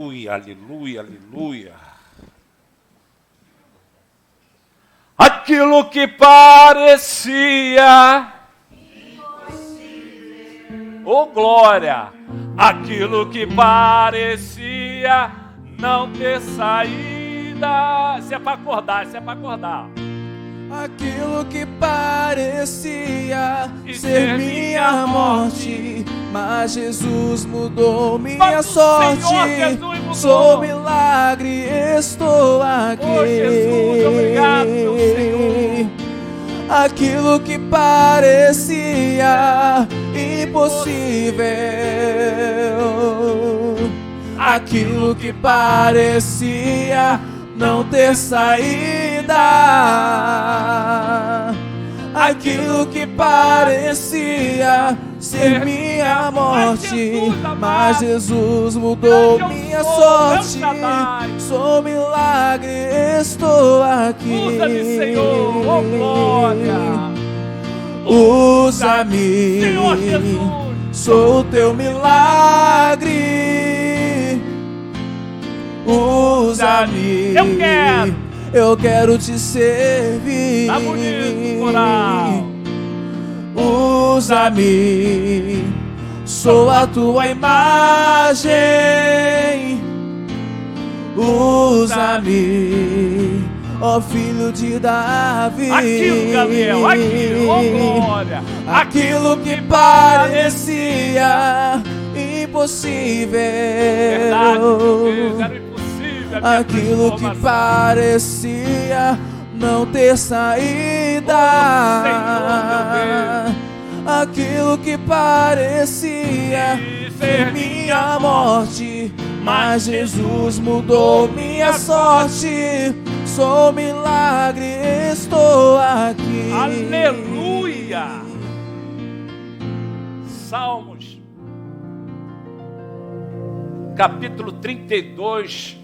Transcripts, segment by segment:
Aleluia, aleluia, aleluia. Aquilo que parecia impossível. Oh glória! Aquilo que parecia não ter saída. Se é para acordar, se é para acordar. Aquilo que parecia ser minha morte, mas Jesus mudou minha sorte. Sou milagre, estou aqui. Oh Jesus, obrigado, meu Senhor. Aquilo que parecia impossível, aquilo que parecia não ter saída, aquilo que parecia ser minha morte, mas Jesus mudou minha sorte. Sou milagre, estou aqui. Usa-me, Senhor, oh glória. Usa-me, Senhor Jesus. Sou teu milagre. Usa-me, eu quero te servir. Tá bonito, coral. Usa-me, sou a tua imagem. Usa-me, ó filho de Davi. Aquilo, Gabriel, aquilo, ó glória. Aquilo que parecia impossível. Verdade, meu Deus, era impossível. Aquilo que parecia não ter saída, aquilo que parecia ser minha morte, mas Jesus mudou minha sorte. Sou milagre, estou aqui. Aleluia! Salmos, capítulo 32,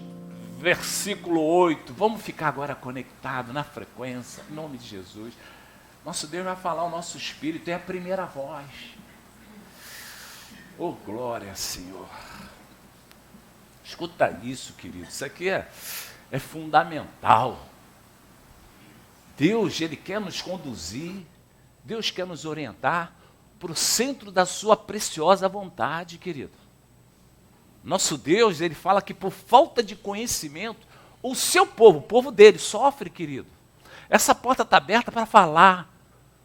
versículo 8. Vamos ficar agora conectado na frequência, em nome de Jesus. Nosso Deus vai falar o nosso espírito, é a primeira voz. Oh, glória, Senhor. Escuta isso, querido. Isso aqui é fundamental. Deus, Ele quer nos conduzir. Deus quer nos orientar para o centro da sua preciosa vontade, querido. Nosso Deus, Ele fala que por falta de conhecimento, o seu povo, o povo dele, sofre, querido. Essa porta está aberta para falar,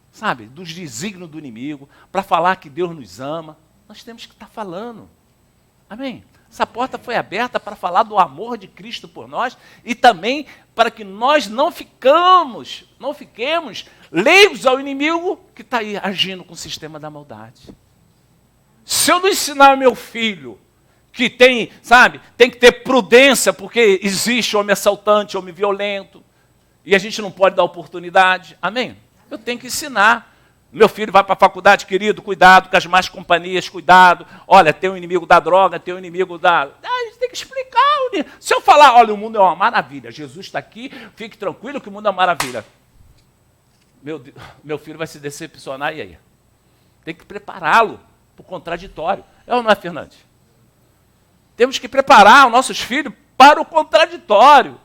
sabe, dos desígnios do inimigo, para falar que Deus nos ama. Nós temos que estar falando. Amém? Essa porta foi aberta para falar do amor de Cristo por nós e também para que nós não fiquemos leigos ao inimigo que está aí agindo com o sistema da maldade. Se eu não ensinar meu filho que tem que ter prudência, porque existe homem assaltante, homem violento, e a gente não pode dar oportunidade, amém? Eu tenho que ensinar. Meu filho vai para a faculdade, querido, cuidado com as más companhias, cuidado. Olha, tem o inimigo da droga, tem o inimigo da... a gente tem que explicar. Se eu falar, olha, o mundo é uma maravilha, Jesus está aqui, fique tranquilo que o mundo é uma maravilha. Meu filho vai se decepcionar, e aí? Tem que prepará-lo para o contraditório. É ou não é, Fernandes? Temos que preparar os nossos filhos para o contraditório.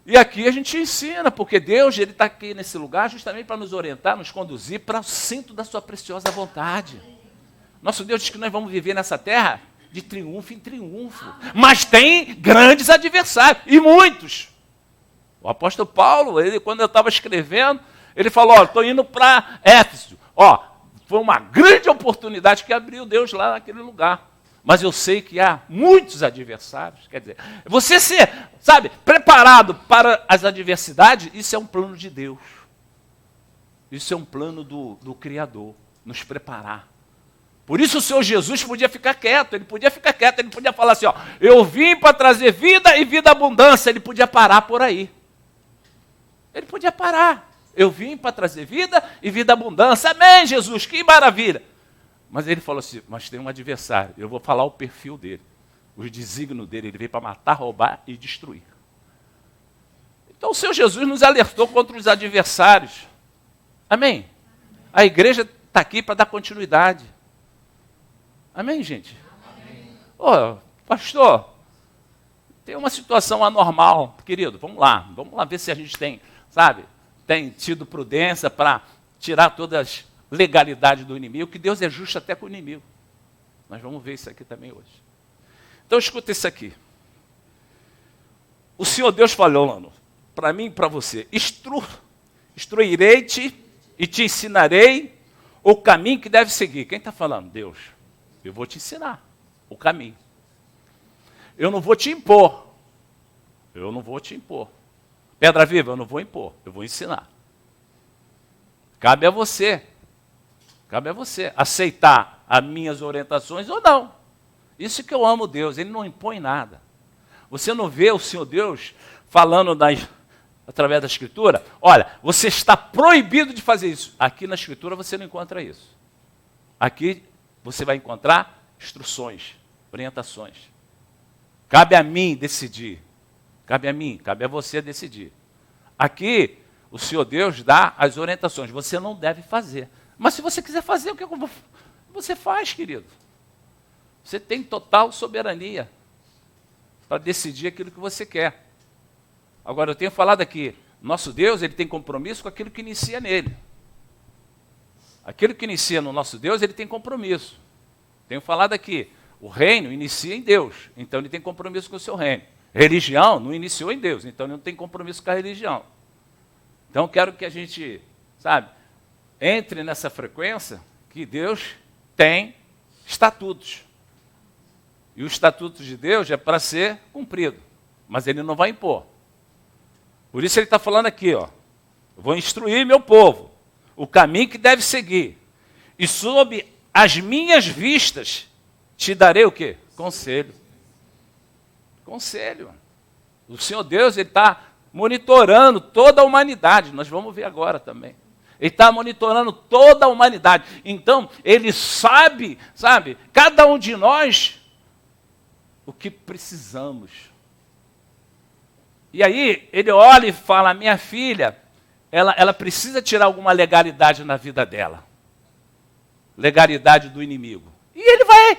E aqui a gente ensina, porque Deus está aqui nesse lugar justamente para nos orientar, nos conduzir para o centro da sua preciosa vontade. Nosso Deus diz que nós vamos viver nessa terra de triunfo em triunfo. Mas tem grandes adversários, e muitos. O apóstolo Paulo, quando eu estava escrevendo, ele falou, estou indo para Éfeso. Foi uma grande oportunidade que abriu Deus lá naquele lugar. Mas eu sei que há muitos adversários. Quer dizer, você ser, preparado para as adversidades, isso é um plano de Deus. Isso é um plano do Criador, nos preparar. Por isso o Senhor Jesus podia ficar quieto, ele podia falar assim, eu vim para trazer vida e vida abundância, ele podia parar por aí. Ele podia parar. Eu vim para trazer vida e vida abundância. Amém, Jesus, que maravilha. Mas ele falou assim, mas tem um adversário, eu vou falar o perfil dele, os desígnios dele, ele veio para matar, roubar e destruir. Então o Senhor Jesus nos alertou contra os adversários. Amém? A igreja está aqui para dar continuidade. Amém, gente? Amém. Pastor, tem uma situação anormal. Querido, vamos lá ver se a gente tem, tem tido prudência para tirar todas as legalidades do inimigo, que Deus é justo até com o inimigo. Nós vamos ver isso aqui também hoje. Então escuta isso aqui. O Senhor Deus falou, mano, para mim e para você, instruirei-te e te ensinarei o caminho que deve seguir. Quem está falando? Deus. Eu vou te ensinar o caminho. Eu não vou te impor. Eu não vou te impor. Pedra viva, eu não vou impor. Eu vou ensinar. Cabe a você. Cabe a você aceitar as minhas orientações ou não. Isso que eu amo Deus. Ele não impõe nada. Você não vê o Senhor Deus falando através da Escritura? Olha, você está proibido de fazer isso. Aqui na Escritura você não encontra isso. Aqui você vai encontrar instruções, orientações. Cabe a mim decidir. Cabe a mim, cabe a você decidir. Aqui, o Senhor Deus dá as orientações. Você não deve fazer. Mas se você quiser fazer, o que você faz, querido? Você tem total soberania para decidir aquilo que você quer. Agora, eu tenho falado aqui, nosso Deus, ele tem compromisso com aquilo que inicia nele. Aquilo que inicia no nosso Deus, ele tem compromisso. Tenho falado aqui, o reino inicia em Deus, então ele tem compromisso com o seu reino. Religião não iniciou em Deus, então ele não tem compromisso com a religião. Então, quero que a gente, entre nessa frequência que Deus tem estatutos. E o estatuto de Deus é para ser cumprido, mas ele não vai impor. Por isso ele está falando aqui, ó, vou instruir meu povo, o caminho que deve seguir, e sob as minhas vistas te darei o quê? Conselho. Conselho. O Senhor Deus, ele está monitorando toda a humanidade, nós vamos ver agora também. Ele está monitorando toda a humanidade. Então, ele sabe, cada um de nós, o que precisamos. E aí, ele olha e fala, minha filha, ela precisa tirar alguma legalidade na vida dela. Legalidade do inimigo. E ele vai,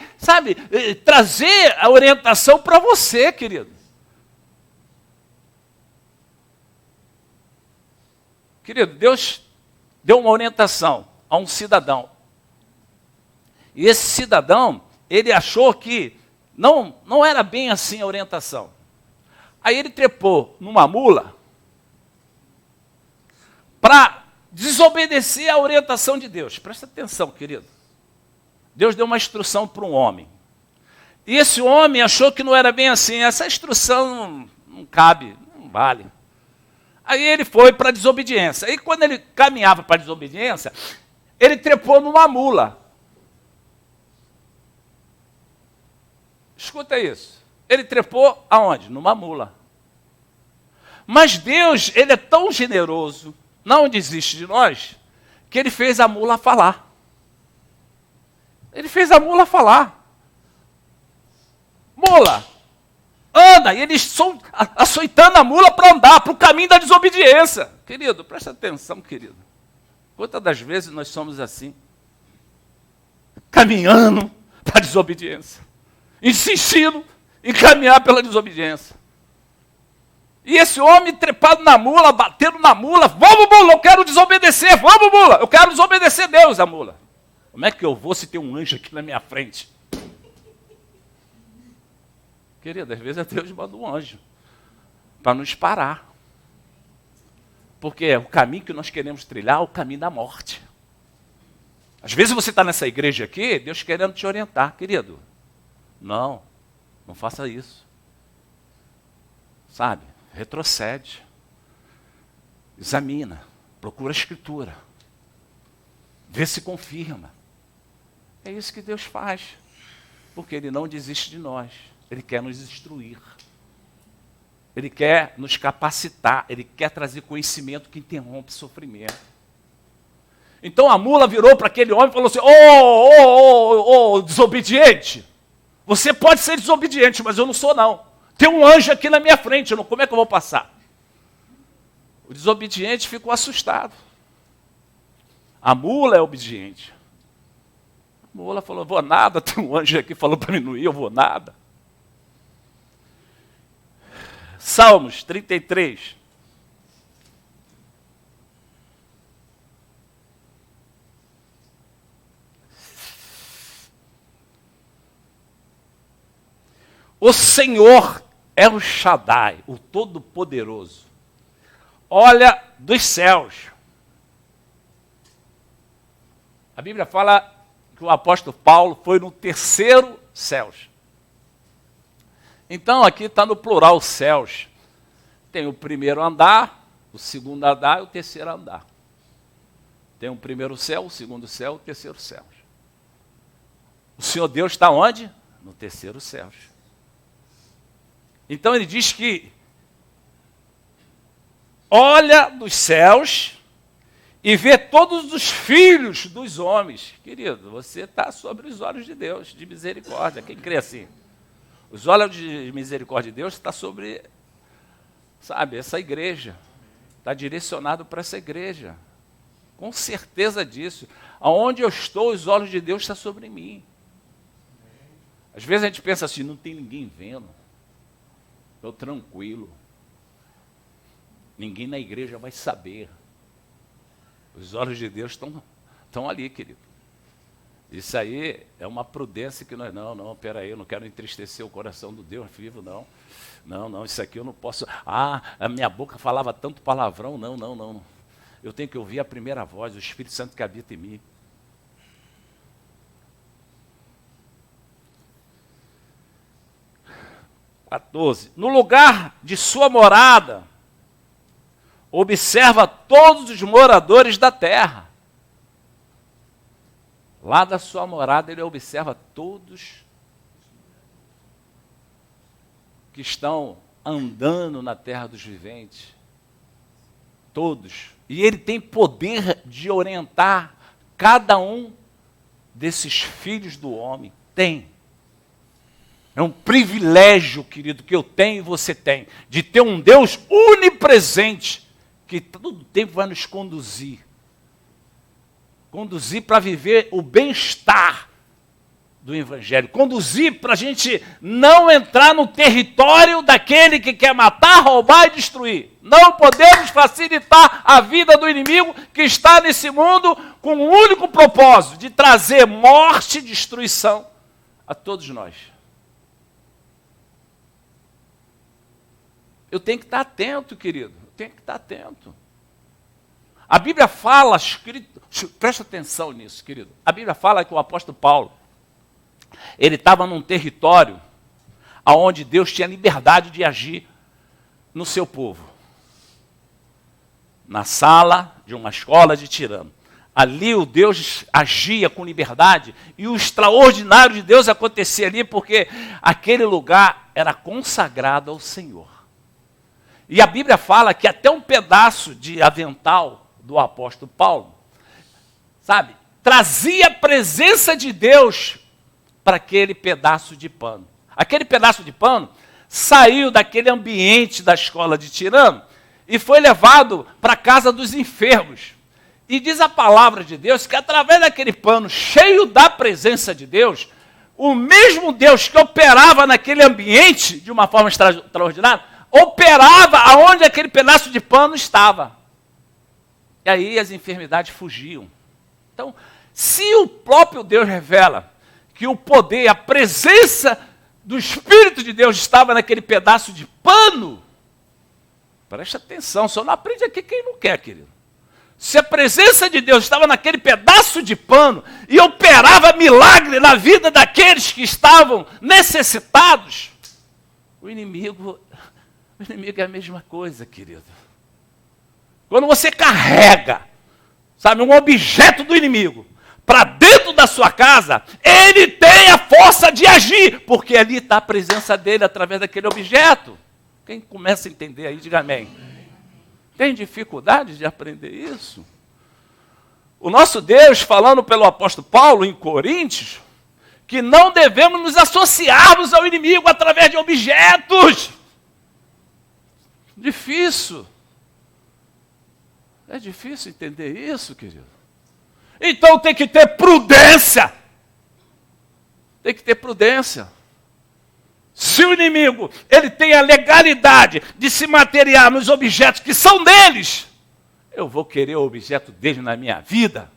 trazer a orientação para você, querido. Querido, Deus deu uma orientação a um cidadão. E esse cidadão, ele achou que não era bem assim a orientação. Aí ele trepou numa mula para desobedecer a orientação de Deus. Presta atenção, querido. Deus deu uma instrução para um homem. E esse homem achou que não era bem assim. Essa instrução não cabe, não vale. Aí ele foi para a desobediência. Aí quando ele caminhava para a desobediência, ele trepou numa mula. Escuta isso. Ele trepou aonde? Numa mula. Mas Deus, ele é tão generoso, não desiste de nós, que ele fez a mula falar. Ele fez a mula falar. Mula, anda. E eles estão açoitando a mula para andar, para o caminho da desobediência. Querido, presta atenção, querido. Quantas das vezes nós somos assim? Caminhando para a desobediência. Insistindo em caminhar pela desobediência. E esse homem trepado na mula, batendo na mula, vamos mula, eu quero desobedecer, vamos mula, eu quero desobedecer Deus, a mula. Como é que eu vou se tem um anjo aqui na minha frente? Querido, às vezes Deus manda um anjo para nos parar. Porque o caminho que nós queremos trilhar é o caminho da morte. Às vezes você está nessa igreja aqui, Deus querendo te orientar, querido. Não faça isso. Retrocede. Examina. Procura a Escritura. Vê se confirma. É isso que Deus faz. Porque Ele não desiste de nós. Ele quer nos instruir. Ele quer nos capacitar. Ele quer trazer conhecimento que interrompe sofrimento. Então a mula virou para aquele homem e falou assim, ô, desobediente. Você pode ser desobediente, mas eu não sou não. Tem um anjo aqui na minha frente, como é que eu vou passar? O desobediente ficou assustado. A mula é obediente. A mula falou, vou nada, tem um anjo aqui falou para mim não ir, eu vou nada. Salmos 33. O Senhor é o Shaddai, o Todo-Poderoso. Olha dos céus. A Bíblia fala que o apóstolo Paulo foi no terceiro céus. Então aqui está no plural céus. Tem o primeiro andar, o segundo andar e o terceiro andar. Tem o primeiro céu, o segundo céu, o terceiro céu. O Senhor Deus está onde? No terceiro céu. Então ele diz que olha dos céus e vê todos os filhos dos homens. Querido, você está sobre os olhos de Deus, de misericórdia. Quem crê assim? Os olhos de misericórdia de Deus está sobre, sabe, essa igreja. Está direcionado para essa igreja. Com certeza disso. Aonde eu estou, os olhos de Deus estão sobre mim. Às vezes a gente pensa assim, não tem ninguém vendo. Estou tranquilo. Ninguém na igreja vai saber. Os olhos de Deus estão ali, querido. Isso aí é uma prudência que nós... Não, peraí, eu não quero entristecer o coração do Deus vivo, não. Não, isso aqui eu não posso... a minha boca falava tanto palavrão, não. Eu tenho que ouvir a primeira voz, o Espírito Santo que habita em mim. No lugar de sua morada, observa todos os moradores da terra. Lá da sua morada ele observa todos que estão andando na terra dos viventes. Todos. E ele tem poder de orientar cada um desses filhos do homem. Tem. É um privilégio, querido, que eu tenho e você tem, de ter um Deus onipresente, que todo tempo vai nos conduzir. Conduzir para viver o bem-estar do Evangelho. Conduzir para a gente não entrar no território daquele que quer matar, roubar e destruir. Não podemos facilitar a vida do inimigo que está nesse mundo com o único propósito de trazer morte e destruição a todos nós. Eu tenho que estar atento, querido. Eu tenho que estar atento. A Bíblia fala, presta atenção nisso, querido. A Bíblia fala que o apóstolo Paulo, ele estava num território onde Deus tinha liberdade de agir no seu povo. Na sala de uma escola de tirano. Ali o Deus agia com liberdade e o extraordinário de Deus acontecia ali porque aquele lugar era consagrado ao Senhor. E a Bíblia fala que até um pedaço de avental do apóstolo Paulo, sabe, trazia a presença de Deus para aquele pedaço de pano. Aquele pedaço de pano saiu daquele ambiente da escola de tirano e foi levado para a casa dos enfermos. E diz a palavra de Deus que através daquele pano cheio da presença de Deus, o mesmo Deus que operava naquele ambiente de uma forma extraordinária, operava aonde aquele pedaço de pano estava. E aí as enfermidades fugiam. Então, se o próprio Deus revela que o poder, a presença do Espírito de Deus estava naquele pedaço de pano, preste atenção, só não aprende aqui quem não quer, querido. Se a presença de Deus estava naquele pedaço de pano e operava milagre na vida daqueles que estavam necessitados, o inimigo é a mesma coisa, querido. Quando você carrega, sabe, um objeto do inimigo para dentro da sua casa, ele tem a força de agir, porque ali está a presença dele através daquele objeto. Quem começa a entender aí, diga amém. Tem dificuldade de aprender isso? O nosso Deus, falando pelo apóstolo Paulo em Coríntios, que não devemos nos associarmos ao inimigo através de objetos. Difícil. É difícil entender isso, querido. Então tem que ter prudência. Tem que ter prudência. Se o inimigo ele tem a legalidade de se materiar nos objetos que são deles, eu vou querer o objeto dele na minha vida.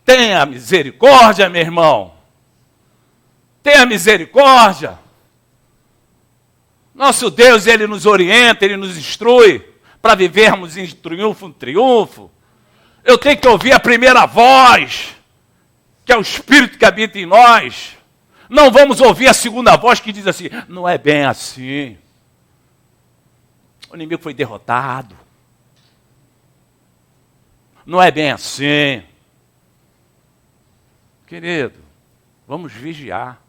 Tenha misericórdia, meu irmão. Tenha misericórdia. Nosso Deus, Ele nos orienta, Ele nos instrui para vivermos em triunfo, Eu tenho que ouvir a primeira voz, que é o Espírito que habita em nós. Não vamos ouvir a segunda voz que diz assim, não é bem assim. O inimigo foi derrotado. Não é bem assim. Querido, vamos vigiar.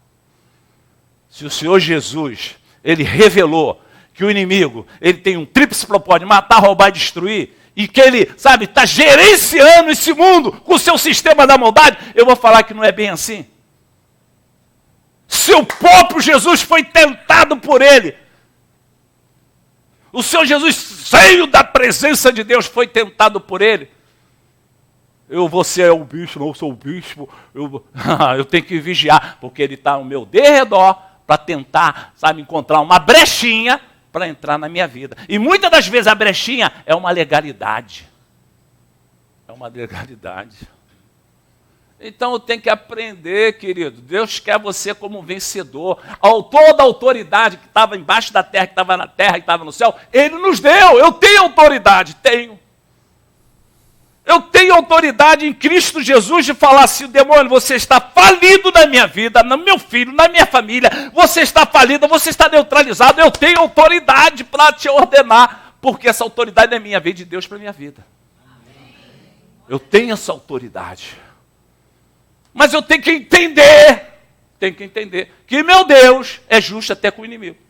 Se o Senhor Jesus, Ele revelou que o inimigo, ele tem um tríplice propósito de matar, roubar e destruir, e que ele, sabe, está gerenciando esse mundo com o seu sistema da maldade, eu vou falar que não é bem assim. Se o próprio Jesus foi tentado por ele, o Senhor Jesus, cheio da presença de Deus, foi tentado por ele, você é o bispo, não sou o bispo, eu tenho que vigiar, porque ele está ao meu derredor para tentar, sabe, encontrar uma brechinha para entrar na minha vida. E muitas das vezes a brechinha é uma legalidade. É uma legalidade. Então eu tenho que aprender, querido. Deus quer você como um vencedor. Toda a autoridade que estava embaixo da terra, que estava na terra, que estava no céu, Ele nos deu. Eu tenho autoridade, tenho. Eu tenho autoridade em Cristo Jesus de falar assim, demônio, você está falido na minha vida, no meu filho, na minha família, você está falido, você está neutralizado, eu tenho autoridade para te ordenar, porque essa autoridade é minha, veio de Deus para a minha vida. Eu tenho essa autoridade. Mas eu tenho que entender que meu Deus é justo até com o inimigo.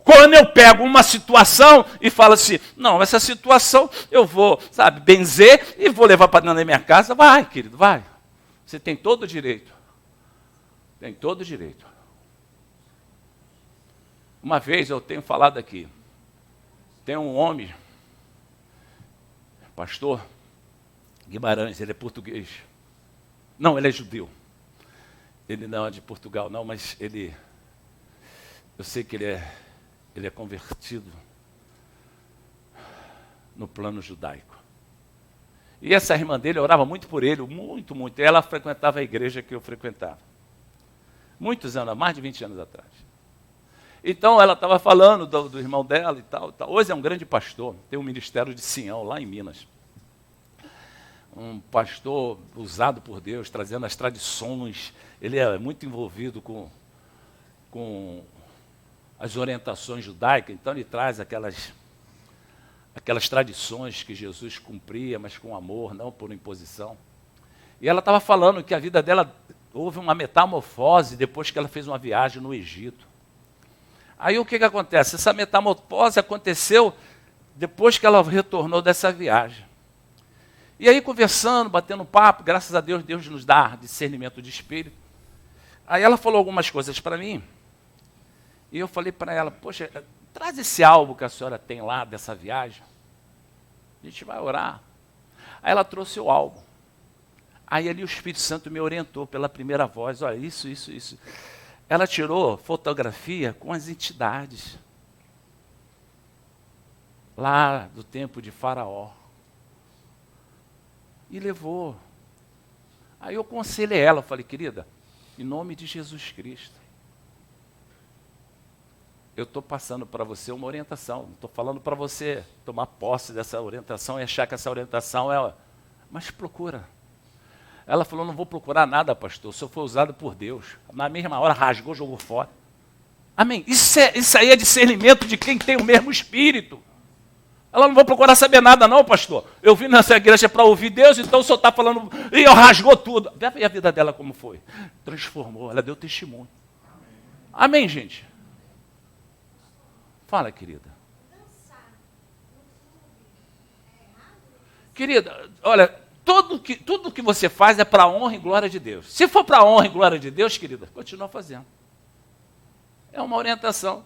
Quando eu pego uma situação e falo assim, não, essa situação eu vou, sabe, benzer e vou levar para dentro da minha casa, vai, querido, vai. Você tem todo o direito. Tem todo o direito. Uma vez eu tenho falado aqui, tem um homem, pastor Guimarães, ele é português. Não, ele é judeu. Ele não é de Portugal, não, mas eu sei que ele é convertido no plano judaico. E essa irmã dele orava muito por ele, muito, muito. E ela frequentava a igreja que eu frequentava. Muitos anos, mais de 20 anos atrás. Então ela estava falando do irmão dela e tal, tal. Hoje é um grande pastor, tem um ministério de Sião, lá em Minas. Um pastor usado por Deus, trazendo as tradições. Ele é muito envolvido com as orientações judaicas, então ele traz aquelas tradições que Jesus cumpria, mas com amor, não por imposição. E ela estava falando que a vida dela houve uma metamorfose depois que ela fez uma viagem no Egito. Aí o que acontece? Essa metamorfose aconteceu depois que ela retornou dessa viagem. E aí conversando, batendo papo, graças a Deus, Deus nos dá discernimento de espírito. Aí ela falou algumas coisas para mim, e eu falei para ela, poxa, traz esse álbum que a senhora tem lá dessa viagem, a gente vai orar. Aí ela trouxe o álbum. Aí ali o Espírito Santo me orientou pela primeira voz, olha, isso. Ela tirou fotografia com as entidades, lá do tempo de Faraó. E levou. Aí eu aconselhei ela, falei, querida, em nome de Jesus Cristo, eu estou passando para você uma orientação, não estou falando para você tomar posse dessa orientação e achar que essa orientação é... Mas procura. Ela falou, não vou procurar nada, pastor, o senhor foi usado por Deus. Na mesma hora rasgou, jogou fora. Amém? Isso aí é discernimento de quem tem o mesmo espírito. Ela não vou procurar saber nada não, pastor. Eu vim nessa igreja para ouvir Deus, então o senhor está falando... E eu rasgou tudo. E a vida dela como foi? Transformou, ela deu testemunho. Amém, gente? Fala, querida. Querida, olha, tudo que você faz é para a honra e glória de Deus. Se for para a honra e glória de Deus, querida, continua fazendo. É uma orientação.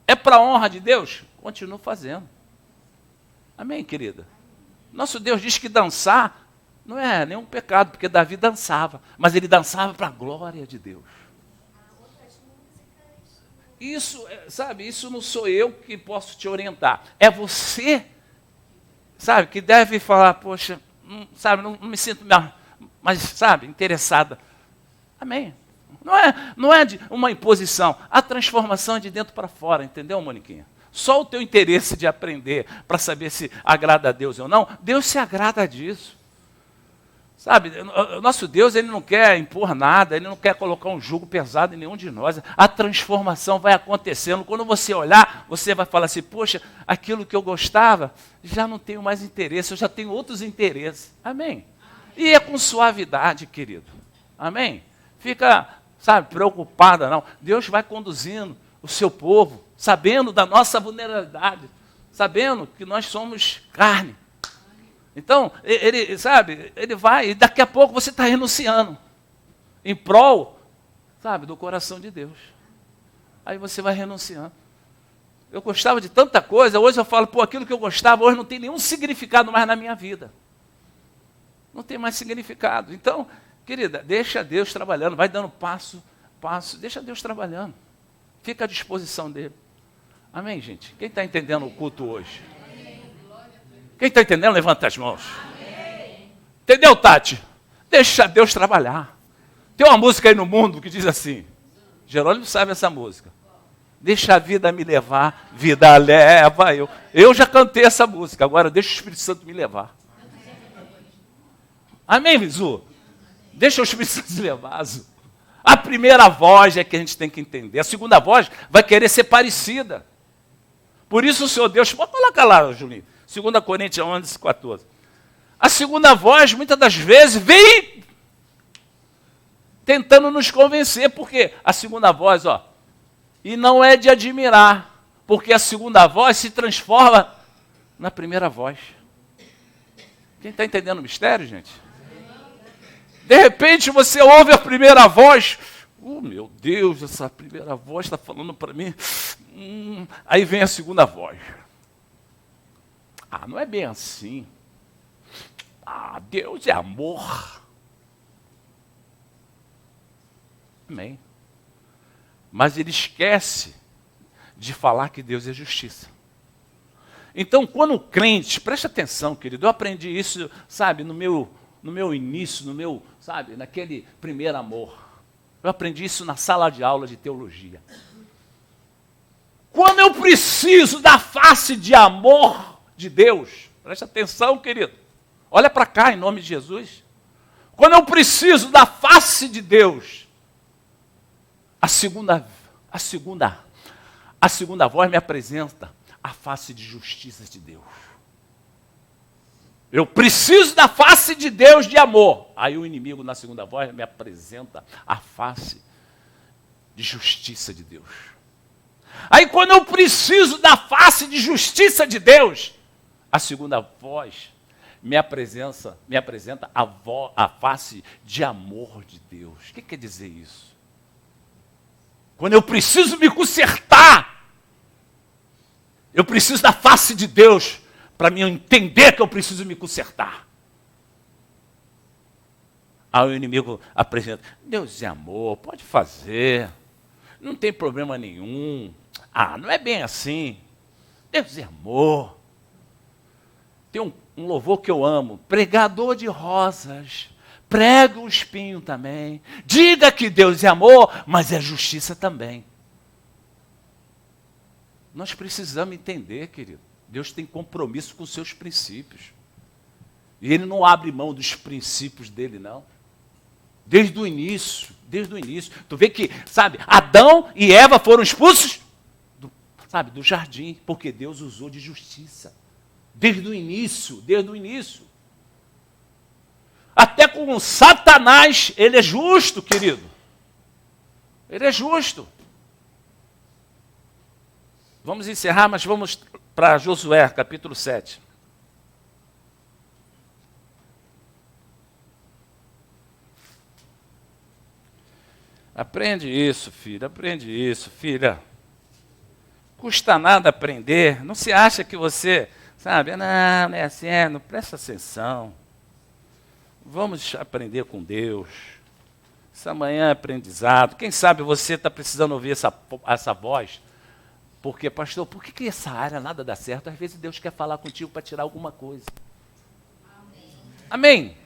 É para a honra de Deus? Continua fazendo. Amém, querida? Nosso Deus diz que dançar não é nenhum pecado, porque Davi dançava, mas ele dançava para a glória de Deus. isso, sabe, isso não sou eu que posso te orientar. É você, sabe, que deve falar, poxa, sabe, não me sinto mais, sabe, interessada. Amém. Não é de uma imposição. A transformação é de dentro para fora, entendeu, Moniquinha? Só o teu interesse de aprender para saber se agrada a Deus ou não, Deus se agrada disso. Sabe, o nosso Deus, ele não quer impor nada, ele não quer colocar um jugo pesado em nenhum de nós. A transformação vai acontecendo. Quando você olhar, você vai falar assim, poxa, aquilo que eu gostava, já não tenho mais interesse, eu já tenho outros interesses. Amém? E é com suavidade, querido. Amém? Fica, sabe, preocupada não. Deus vai conduzindo o seu povo, sabendo da nossa vulnerabilidade, sabendo que nós somos carne. Então, ele, sabe, ele vai, e daqui a pouco você está renunciando em prol, sabe, do coração de Deus. Aí você vai renunciando. Eu gostava de tanta coisa, hoje eu falo, pô, aquilo que eu gostava hoje não tem nenhum significado mais na minha vida. Não tem mais significado. Então, querida, deixa Deus trabalhando, vai dando passo, deixa Deus trabalhando. Fica à disposição dele. Amém, gente? Quem está entendendo o culto hoje? Quem está entendendo, levanta as mãos. Entendeu, Tati? Deixa Deus trabalhar. Tem uma música aí no mundo que diz assim, Jerônimo sabe essa música. Deixa a vida me levar, vida leva eu. Eu já cantei essa música, agora deixa o Espírito Santo me levar. Amém, Vizu? Deixa o Espírito Santo me levar, Zu. A primeira voz é que a gente tem que entender. A segunda voz vai querer ser parecida. Por isso o Senhor Deus... Pode colocar lá, Julinho. 2 Coríntios 11, 14. A segunda voz, muitas das vezes, vem tentando nos convencer. Porque a segunda voz, ó... E não é de admirar. Porque a segunda voz se transforma na primeira voz. Quem está entendendo o mistério, gente? De repente você ouve a primeira voz, meu Deus, essa primeira voz está falando para mim. Aí vem a segunda voz. Não é bem assim. Deus é amor. Amém. Mas ele esquece de falar que Deus é justiça. Então, quando o crente, preste atenção, querido, eu aprendi isso, sabe, no meu início, sabe, naquele primeiro amor. Eu aprendi isso na sala de aula de teologia. Quando eu preciso da face de amor de Deus, preste atenção, querido. Olha para cá, em nome de Jesus. Quando eu preciso da face de Deus, a segunda voz me apresenta a face de justiça de Deus. Eu preciso da face de Deus de amor. Aí o inimigo, na segunda voz, me apresenta a face de justiça de Deus. Aí quando eu preciso da face de justiça de Deus, a segunda voz me apresenta a face de amor de Deus. O que quer dizer isso? Quando eu preciso me consertar, eu preciso da face de Deus para mim entender que eu preciso me consertar. Aí o inimigo apresenta, Deus é amor, pode fazer, não tem problema nenhum. Não é bem assim. Deus é amor. Tem um louvor que eu amo, pregador de rosas, prega o espinho também. Diga que Deus é amor, mas é justiça também. Nós precisamos entender, querido. Deus tem compromisso com os seus princípios. E Ele não abre mão dos princípios dele, não. Desde o início. Tu vê que, sabe, Adão e Eva foram expulsos do jardim, porque Deus usou de justiça. Desde o início. Até com Satanás, ele é justo, querido. Ele é justo. Vamos encerrar, mas vamos para Josué, capítulo 7. Aprende isso, filha. Custa nada aprender. Não se acha que você, sabe, não é assim, não presta atenção. Vamos aprender com Deus. Essa manhã é aprendizado. Quem sabe você está precisando ouvir essa voz. Porque, pastor, por que essa área nada dá certo? Às vezes Deus quer falar contigo para tirar alguma coisa. Amém?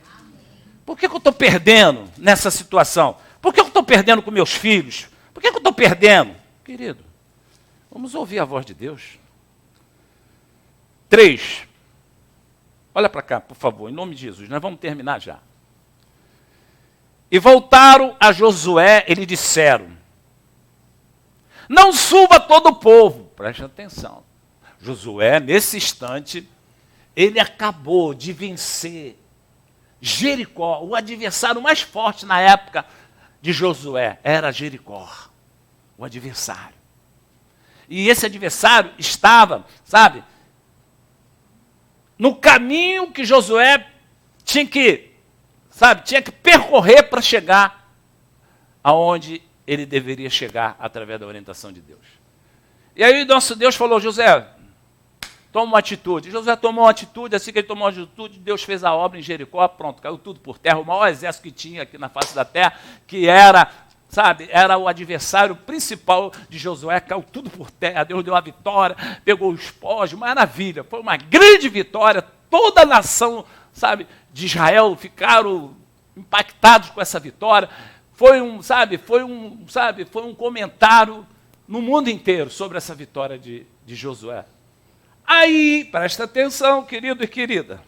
Por que eu estou perdendo nessa situação? Por que eu estou perdendo com meus filhos? Por que eu estou perdendo? Querido, vamos ouvir a voz de Deus. 3. Olha para cá, por favor, em nome de Jesus. Nós vamos terminar já. E voltaram a Josué e lhe disseram: não suba todo o povo. Preste atenção. Josué, nesse instante, ele acabou de vencer Jericó. O adversário mais forte na época de Josué era Jericó. O adversário. E esse adversário estava, sabe, no caminho que Josué tinha que percorrer para chegar aonde ele deveria chegar através da orientação de Deus. E aí nosso Deus falou: José, toma uma atitude. Josué tomou uma atitude, assim que ele tomou uma atitude, Deus fez a obra em Jericó, pronto, caiu tudo por terra. O maior exército que tinha aqui na face da terra, que era o adversário principal de Josué, caiu tudo por terra. Deus deu a vitória, pegou o esposo, maravilha, foi uma grande vitória. Toda a nação, de Israel ficaram impactados com essa vitória. Foi um comentário no mundo inteiro sobre essa vitória de Josué. Aí, presta atenção, querido e querida.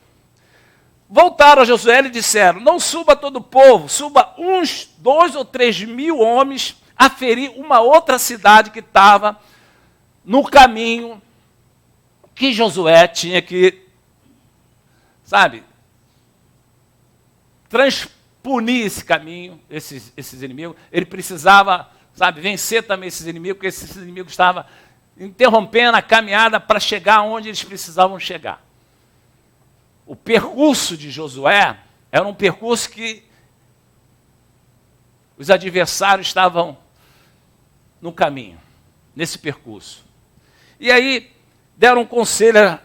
Voltaram a Josué e disseram: não suba todo o povo, suba uns 2 ou 3 mil homens a ferir uma outra cidade que estava no caminho que Josué tinha que, transpunir esse caminho, esses inimigos. Ele precisava, vencer também esses inimigos, porque esses inimigos estavam interrompendo a caminhada para chegar onde eles precisavam chegar. O percurso de Josué era um percurso que os adversários estavam no caminho, nesse percurso. E aí deram um conselho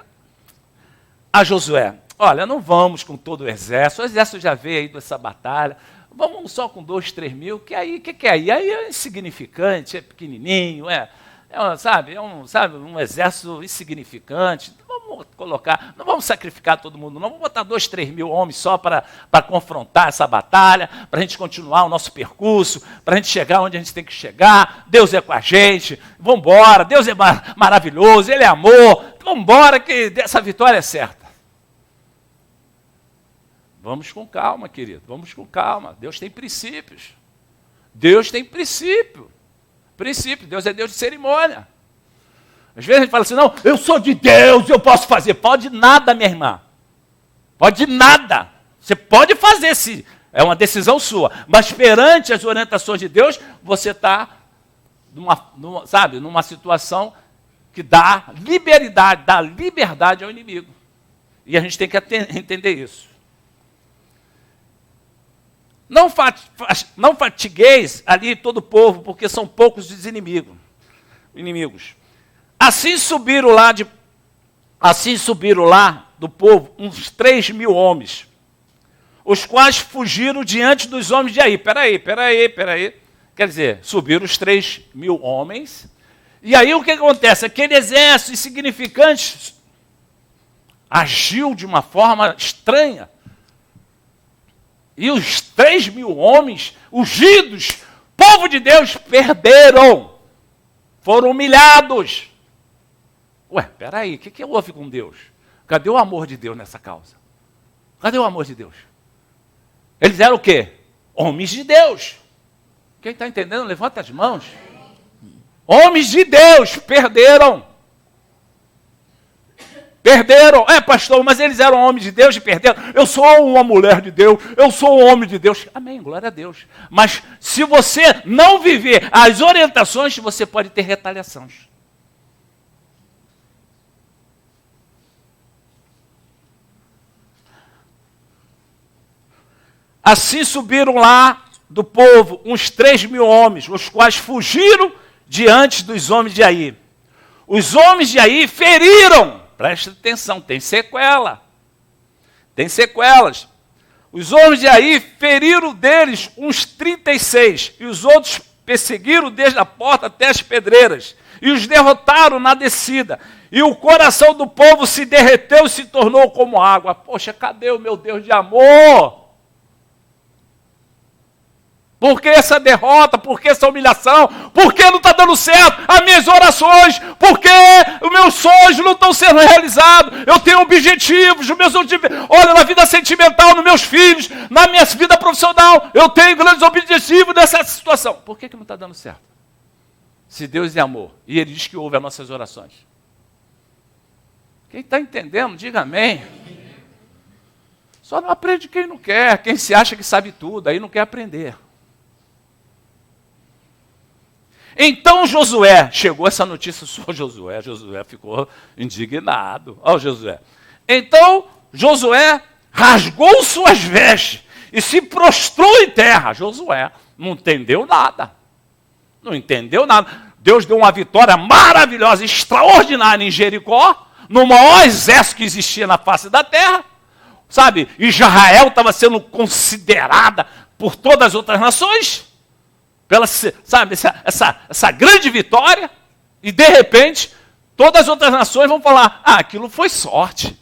a Josué: olha, não vamos com todo o exército já veio aí dessa batalha, vamos só com 2, 3 mil, que aí, que é aí? Aí é insignificante, é pequenininho, um exército insignificante. Não vamos sacrificar todo mundo, não. Vamos botar 2, 3 mil homens só para confrontar essa batalha, para a gente continuar o nosso percurso, para a gente chegar onde a gente tem que chegar. Deus é com a gente, vamos embora, Deus é maravilhoso, Ele é amor, vamos embora que essa vitória é certa. Vamos com calma, querido, vamos com calma. Deus tem princípios. Deus tem princípio. Deus é Deus de cerimônia. Às vezes a gente fala assim: não, eu sou de Deus, eu posso fazer. Pode nada, minha irmã. Pode nada. Você pode fazer, sim. É uma decisão sua. Mas perante as orientações de Deus, você está numa situação que dá liberdade ao inimigo. E a gente tem que entender isso. Não fatigueis ali todo o povo, porque são poucos os inimigos. Assim subiram lá do povo uns 3 mil homens, os quais fugiram diante dos homens de aí. Peraí. Quer dizer, subiram os 3 mil homens, e aí o que acontece? Aquele exército insignificante agiu de uma forma estranha. E os 3 mil homens, ungidos, povo de Deus, perderam. Foram humilhados. Ué, peraí, o que houve com Deus? Cadê o amor de Deus nessa causa? Cadê o amor de Deus? Eles eram o quê? Homens de Deus. Quem está entendendo, levanta as mãos. Homens de Deus, perderam. Pastor, mas eles eram homens de Deus e perderam. Eu sou uma mulher de Deus, eu sou um homem de Deus. Amém, glória a Deus. Mas se você não viver as orientações, você pode ter retaliações. Assim subiram lá do povo uns 3 mil homens, os quais fugiram diante dos homens de Aí. Os homens de Aí feriram. Presta atenção, tem sequela. Tem sequelas. Os homens de Ai feriram deles uns 36, e os outros perseguiram desde a porta até as pedreiras, e os derrotaram na descida. E o coração do povo se derreteu e se tornou como água. Poxa, cadê o meu Deus de amor? Por que essa derrota? Por que essa humilhação? Por que não está dando certo as minhas orações? Por que os meus sonhos não estão sendo realizados? Eu tenho objetivos, olha, na vida sentimental, nos meus filhos, na minha vida profissional, eu tenho grandes objetivos nessa situação. Por que não está dando certo? Se Deus é amor, e Ele diz que ouve as nossas orações. Quem está entendendo, diga amém. Só não aprende quem não quer, quem se acha que sabe tudo, aí não quer aprender. Então Josué, chegou essa notícia só Josué ficou indignado. Olha o Josué. Então Josué rasgou suas vestes e se prostrou em terra. Josué não entendeu nada. Não entendeu nada. Deus deu uma vitória maravilhosa, extraordinária em Jericó, no maior exército que existia na face da terra. Sabe, Israel estava sendo considerada por todas as outras nações. Pela, sabe, essa grande vitória, e de repente, todas as outras nações vão falar, aquilo foi sorte.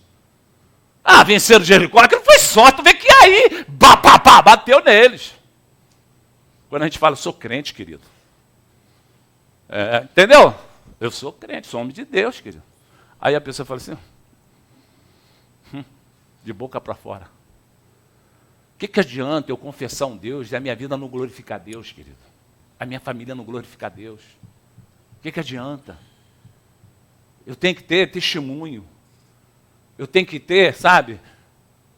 Venceram Jericó, aquilo foi sorte, tu vê que aí, bateu neles. Quando a gente fala, sou crente, querido. Entendeu? Eu sou crente, sou homem de Deus, querido. Aí a pessoa fala assim, de boca para fora. O que adianta eu confessar um Deus e a minha vida não glorificar Deus, querido? A minha família não glorificar Deus. O que adianta? Eu tenho que ter testemunho. Eu tenho que ter, sabe,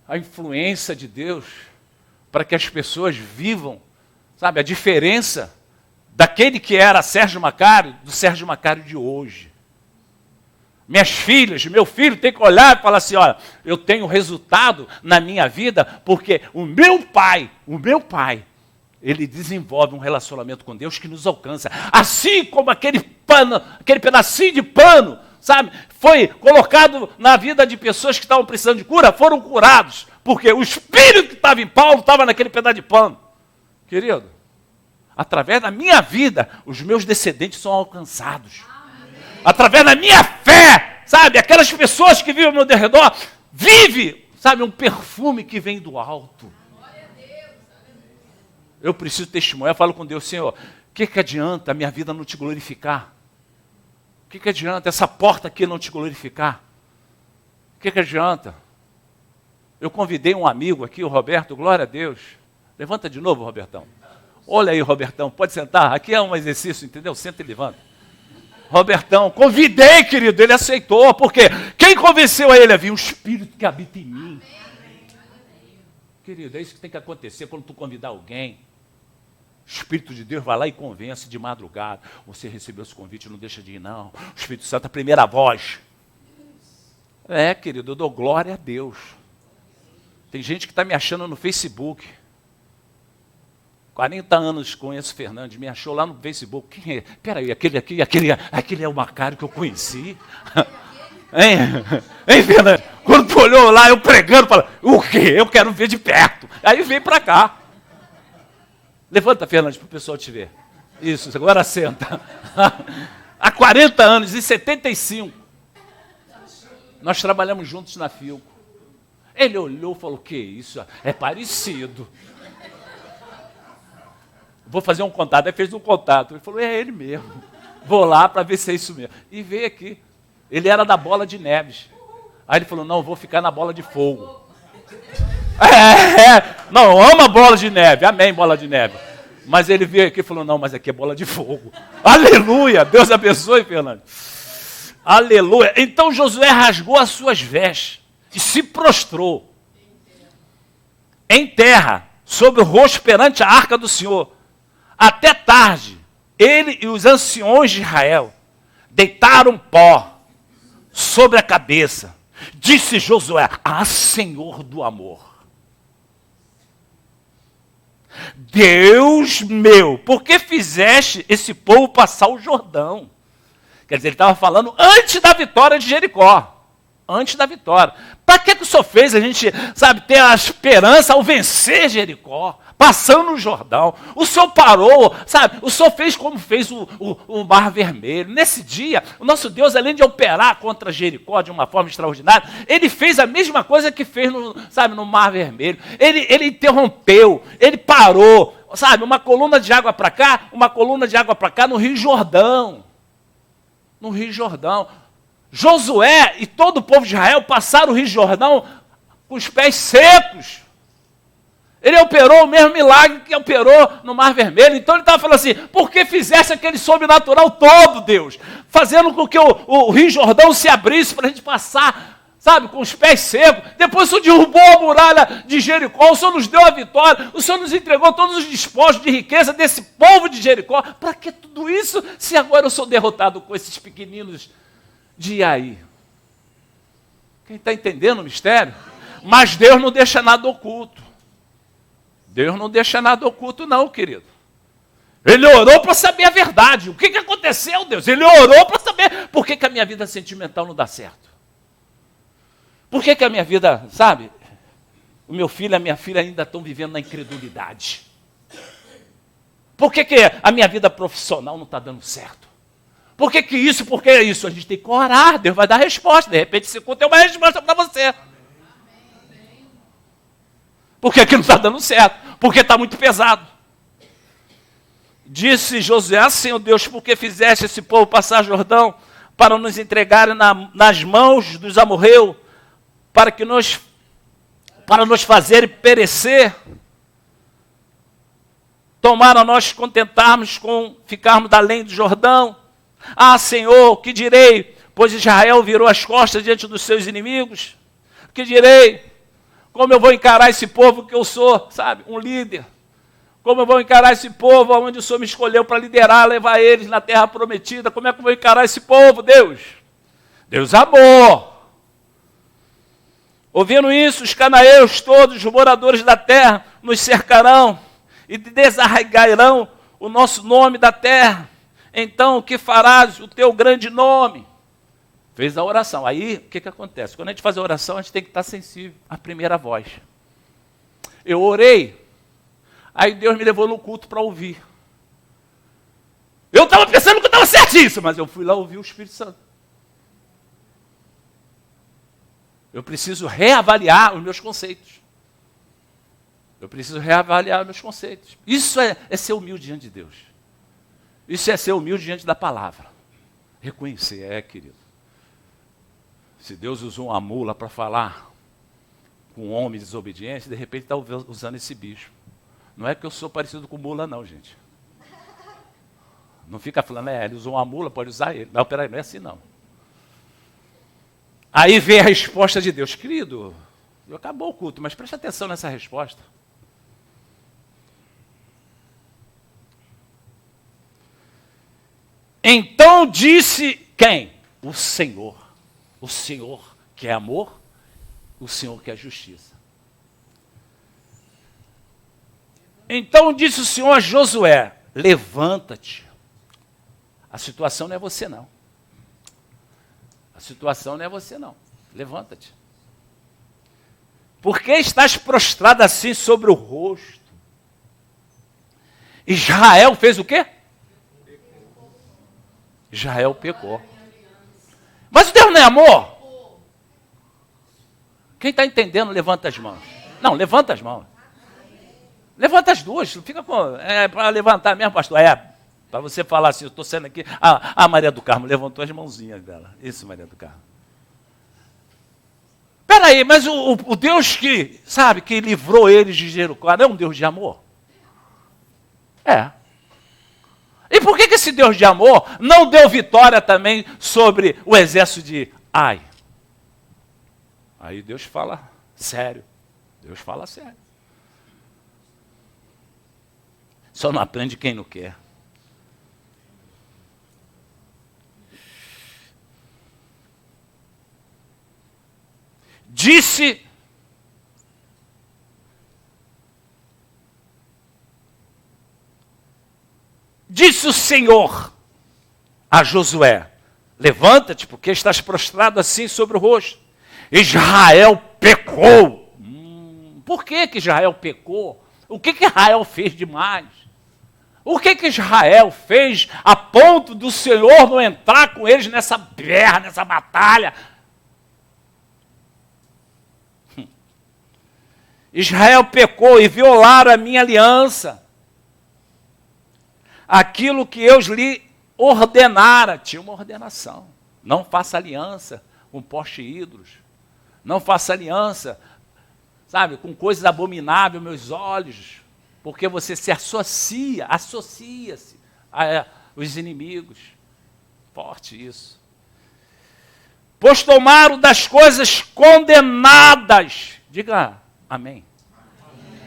a influência de Deus para que as pessoas vivam, sabe, a diferença daquele que era Sérgio Macário, do Sérgio Macário de hoje. Minhas filhas, meu filho tem que olhar e falar assim, olha, eu tenho resultado na minha vida porque o meu pai, ele desenvolve um relacionamento com Deus que nos alcança. Assim como aquele pedacinho de pano, sabe, foi colocado na vida de pessoas que estavam precisando de cura, foram curados. Porque o espírito que estava em Paulo estava naquele pedaço de pano. Querido, através da minha vida, os meus descendentes são alcançados. Através da minha fé, sabe, aquelas pessoas que vivem ao meu redor, vive, sabe, um perfume que vem do alto. Eu preciso testemunhar, eu falo com Deus, Senhor, o que adianta a minha vida não te glorificar? O que adianta essa porta aqui não te glorificar? O que adianta? Eu convidei um amigo aqui, o Roberto, glória a Deus. Levanta de novo, Robertão. Olha aí, Robertão, pode sentar, aqui é um exercício, entendeu? Senta e levanta. Robertão, convidei, querido, ele aceitou, porque quem convenceu a ele? Havia um espírito que habita em mim. Querido, é isso que tem que acontecer quando tu convidar alguém. O Espírito de Deus vai lá e convence de madrugada. Você recebeu esse convite, não deixa de ir, não. O Espírito Santo, a primeira voz. Querido, eu dou glória a Deus. Tem gente que está me achando no Facebook. 40 anos conheço o Fernandes, me achou lá no Facebook. Quem é? Peraí, aquele é o Macário que eu conheci. Hein, Fernandes? Quando tu olhou lá, eu pregando, falando, o quê? Eu quero ver de perto. Aí vem para cá. Levanta, Fernandes, para o pessoal te ver. Isso, agora senta. Há 40 anos, em 75, nós trabalhamos juntos na Filco. Ele olhou e falou, que isso? É parecido. Vou fazer um contato. Aí fez um contato. Ele falou, é ele mesmo. Vou lá para ver se é isso mesmo. E veio aqui. Ele era da Bola de Neves. Aí ele falou, não, eu vou ficar na Bola de Fogo. Não, ama Bola de Neve. Amém, Bola de Neve. Mas ele veio aqui e falou, não, mas aqui é Bola de Fogo. Aleluia. Deus abençoe, Fernando. Aleluia. Então Josué rasgou as suas vestes e se prostrou em terra, sobre o rosto perante a arca do Senhor. Até tarde, ele e os anciões de Israel deitaram pó sobre a cabeça. Disse Josué, Senhor do amor, Deus meu, por que fizeste esse povo passar o Jordão? Quer dizer, ele estava falando antes da vitória de Jericó. antes da vitória. Para que o Senhor fez a gente, sabe, ter a esperança ao vencer Jericó, passando o Jordão? O Senhor parou, sabe, o Senhor fez como fez o Mar Vermelho. Nesse dia, o nosso Deus, além de operar contra Jericó de uma forma extraordinária, ele fez a mesma coisa que fez no Mar Vermelho. Ele interrompeu, ele parou, sabe, uma coluna de água para cá, uma coluna de água para cá no Rio Jordão. No Rio Jordão. Josué e todo o povo de Israel passaram o Rio Jordão com os pés secos. Ele operou o mesmo milagre que operou no Mar Vermelho. Então ele estava falando assim, por que fizesse aquele sobrenatural todo, Deus? Fazendo com que o Rio Jordão se abrisse para a gente passar, sabe, com os pés secos. Depois o Senhor derrubou a muralha de Jericó, o Senhor nos deu a vitória, o Senhor nos entregou todos os despojos de riqueza desse povo de Jericó. Para que tudo isso, se agora eu sou derrotado com esses pequeninos de Ai? Quem está entendendo o mistério? Mas Deus não deixa nada oculto. Deus não deixa nada oculto não, querido. Ele orou para saber a verdade. O que aconteceu, Deus? Ele orou para saber por que a minha vida sentimental não dá certo. Por que a minha vida, sabe, o meu filho e a minha filha ainda estão vivendo na incredulidade? Por que a minha vida profissional não está dando certo? Por que isso? Por que isso? A gente tem que orar, Deus vai dar resposta. De repente, esse culto tem uma resposta para você. Por que não está dando certo? Porque está muito pesado. Disse Josué, assim, ó Deus, por que fizeste esse povo passar Jordão para nos entregarem nas mãos dos amorreus, para nos fazerem perecer? Tomaram nós contentarmos com ficarmos além do Jordão? Ah, Senhor, que direi? Pois Israel virou as costas diante dos seus inimigos. Que direi? Como eu vou encarar esse povo que eu sou, sabe, um líder? Como eu vou encarar esse povo onde o Senhor me escolheu para liderar, levar eles na terra prometida? Como é que eu vou encarar esse povo, Deus? Deus amou. Ouvindo isso, os cananeus todos, os moradores da terra, nos cercarão e desarraigarão o nosso nome da terra. Então, o que farás? O teu grande nome. Fez a oração. Aí, o que acontece? Quando a gente faz a oração, a gente tem que estar sensível à primeira voz. Eu orei, aí Deus me levou no culto para ouvir. Eu estava pensando que eu estava certíssimo, mas eu fui lá ouvir o Espírito Santo. Eu preciso reavaliar os meus conceitos. Eu preciso reavaliar os meus conceitos. Isso é ser humilde diante de Deus. Isso é ser humilde diante da palavra. Reconhecer, querido. Se Deus usou uma mula para falar com um homem desobediente, de repente está usando esse bicho. Não é que eu sou parecido com mula, não, gente. Não fica falando, ele usou uma mula, pode usar ele. Não, peraí, não é assim, não. Aí vem a resposta de Deus. Querido, acabou o culto, mas preste atenção nessa resposta. Então disse quem? O Senhor. O Senhor que é amor, o Senhor que é justiça. Então disse o Senhor a Josué, levanta-te. A situação não é você não. A situação não é você não. Levanta-te. Por que estás prostrado assim sobre o rosto? Israel fez o quê? Israel pecou. Mas Deus não é amor? Quem está entendendo, levanta as mãos. Não, levanta as mãos. Levanta as duas. Fica com... para levantar mesmo, pastor. Para você falar assim, eu estou sendo aqui. A Maria do Carmo levantou as mãozinhas dela. Isso, Maria do Carmo. Espera aí, mas o Deus que, sabe, que livrou eles de Jericó, não é um Deus de amor? É. E por que esse Deus de amor não deu vitória também sobre o exército de Ai? Aí Deus fala sério. Deus fala sério. Só não aprende quem não quer. Disse o Senhor a Josué, levanta-te, porque estás prostrado assim sobre o rosto. Israel pecou. Por que Israel pecou? O que Israel fez demais? O que Israel fez a ponto do Senhor não entrar com eles nessa guerra, nessa batalha? Israel pecou e violaram a minha aliança. Aquilo que eu lhe ordenara, tinha uma ordenação. Não faça aliança com poste ídolos. Não faça aliança, sabe, com coisas abomináveis aos meus olhos. Porque você se associa-se aos inimigos. Forte isso. Pois tomaram das coisas condenadas. Diga amém.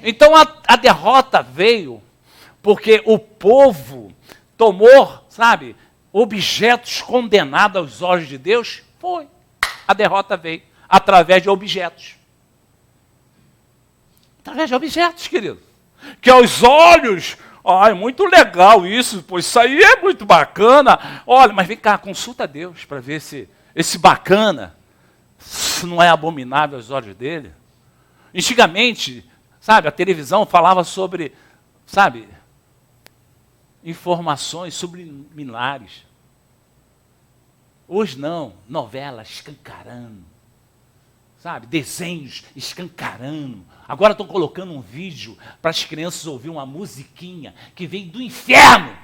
Então a derrota veio porque o povo tomou, sabe, objetos condenados aos olhos de Deus. Foi. A derrota veio através de objetos. Através de objetos, querido. Que aos olhos, é muito legal isso, pois isso aí é muito bacana. Olha, mas vem cá, consulta a Deus para ver se esse bacana se não é abominável aos olhos dele. Antigamente, sabe, a televisão falava sobre, sabe, informações subliminares. Hoje não, novela escancarando, sabe, desenhos escancarando. Agora estão colocando um vídeo para as crianças ouvir uma musiquinha que vem do inferno.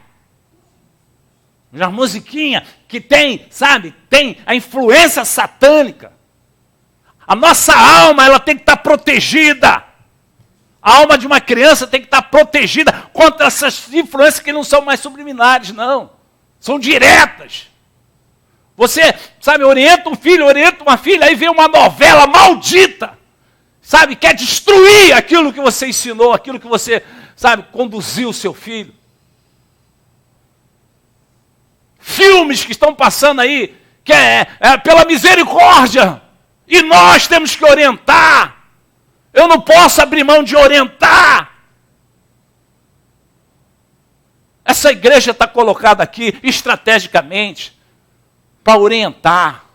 Uma musiquinha que tem, sabe, tem a influência satânica. A nossa alma, ela tem que estar protegida. A alma de uma criança tem que estar protegida contra essas influências que não são mais subliminares, não. São diretas. Você, sabe, orienta um filho, orienta uma filha, aí vem uma novela maldita. Sabe, quer destruir aquilo que você ensinou, aquilo que você, sabe, conduziu o seu filho. Filmes que estão passando aí, que é pela misericórdia. E nós temos que orientar. Eu não posso abrir mão de orientar. Essa igreja está colocada aqui estrategicamente para orientar.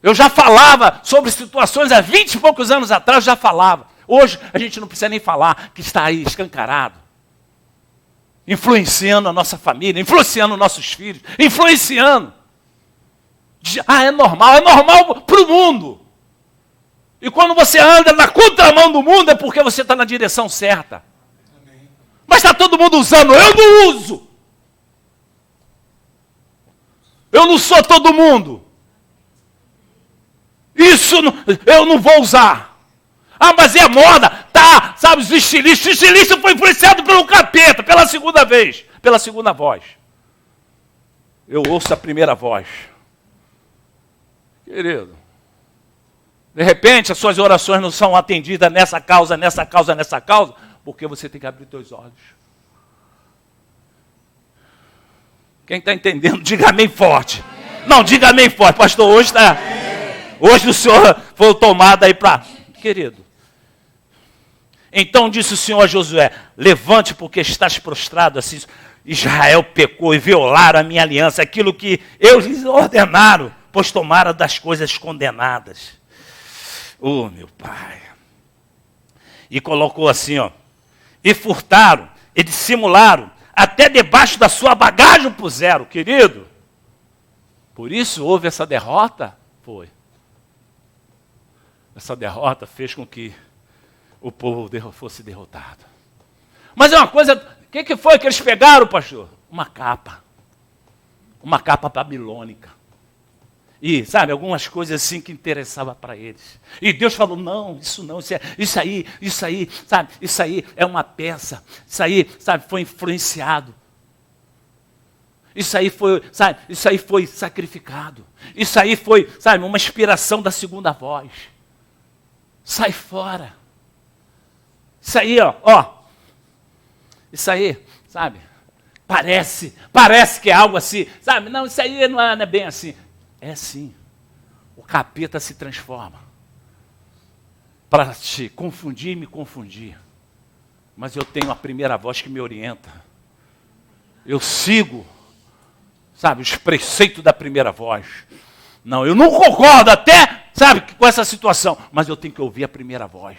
Eu já falava sobre situações há 20 e poucos anos atrás, já falava. Hoje a gente não precisa nem falar, que está aí escancarado. Influenciando a nossa família, influenciando nossos filhos, influenciando. É normal para o mundo. E quando você anda na contramão do mundo é porque você está na direção certa. Mas está todo mundo usando, eu não uso. Eu não sou todo mundo. Isso eu não vou usar. Mas é moda. Tá, sabe, os estilistas. O estilista foi influenciado pelo capeta, pela segunda vez, pela segunda voz. Eu ouço a primeira voz. Querido, de repente as suas orações não são atendidas nessa causa, porque você tem que abrir seus olhos. Quem está entendendo, diga amém forte. Não, diga amém forte. Pastor, hoje o Senhor foi tomado aí para... Querido, então disse o Senhor a Josué, levante porque estás prostrado assim. Israel pecou e violaram a minha aliança, aquilo que eu lhes ordenaram, pois tomaram das coisas condenadas. Oh, meu Pai. E colocou assim, e furtaram, e dissimularam, até debaixo da sua bagagem puseram, querido. Por isso houve essa derrota? Foi. Essa derrota fez com que o povo fosse derrotado. Mas é uma coisa, o que foi que eles pegaram, pastor? Uma capa babilônica. E, sabe, algumas coisas assim que interessavam para eles. E Deus falou, não, isso aí, sabe, isso aí é uma peça. Isso aí, sabe, foi influenciado. Isso aí foi sacrificado. Isso aí foi, sabe, uma inspiração da segunda voz. Sai fora. Isso aí, isso aí, sabe, parece que é algo assim, sabe, não, isso aí não é bem assim. É assim, o capeta se transforma para te confundir e me confundir. Mas eu tenho a primeira voz que me orienta. Eu sigo, sabe, os preceitos da primeira voz. Não, eu não concordo até, sabe, com essa situação, mas eu tenho que ouvir a primeira voz.